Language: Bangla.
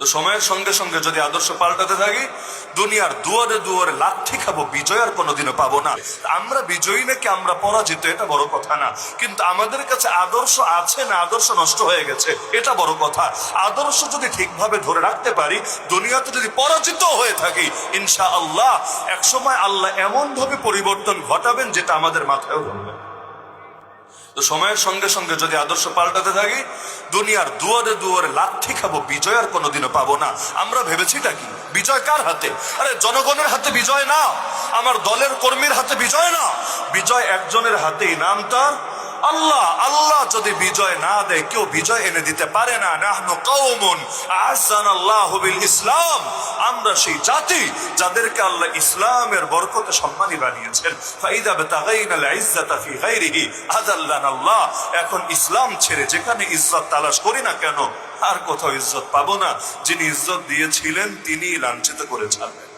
তো সময়ের সঙ্গে সঙ্গে যদি আদর্শ পাল্টাতে থাকি, দুনিয়ার দুয়ারে দুয়ারে লাঠি খাবো, বিজয় আর কোনোদিনও পাবো না। আমরা বিজয়ী নাকি আমরা পরাজিত এটা বড় কথা না, কিন্তু আমাদের কাছে আদর্শ আছে না আদর্শ নষ্ট হয়ে গেছে এটা বড় কথা। আদর্শ যদি ঠিকভাবে ধরে রাখতে পারি, দুনিয়াতে যদি পরাজিত হয়ে থাকি, ইনশাআল্লাহ একসময় আল্লাহ এমন ভাবে পরিবর্তন ঘটাবেন যেটা আমাদের মাথায়ও ধরবে। তো সময়ের সঙ্গে সঙ্গে যদি আদর্শ পাল্টাতে থাকি, দুনিয়ার দুয়ারে দুয়ারে লাঠি খাবো, বিজয় আর কোনোদিনও পাবো না। আমরা ভেবেছিটা কি, বিজয় কার হাতে? আরে জনগণের হাতে বিজয় না, আমার দলের কর্মীর হাতে বিজয় না, বিজয় একজনের হাতেই, নাম তার আল্লাহ। আল্লাহ যদি বিজয় না দেয়, কেউ বিজয় এনে দিতে পারে না। নাহনু কওমুন আ'আজ্জানাল্লাহু বিল ইসলাম, আমরা সেই জাতি যাদেরকে আল্লাহ ইসলামের বরকতে সম্মানী বানিয়েছেন। ফাইদা বিতাগাইনাল ইজ্জাতা ফি গায়রিহি আযাল্লানাল্লাহ, এখন ইসলাম ছেড়ে যেখানে ইজ্জত তালাশ করি না কেন, আর কোথাও ইজ্জত পাবো না। যিনি ইজ্জত দিয়েছিলেন তিনিই লাঞ্ছিত করে ছাড়বেন।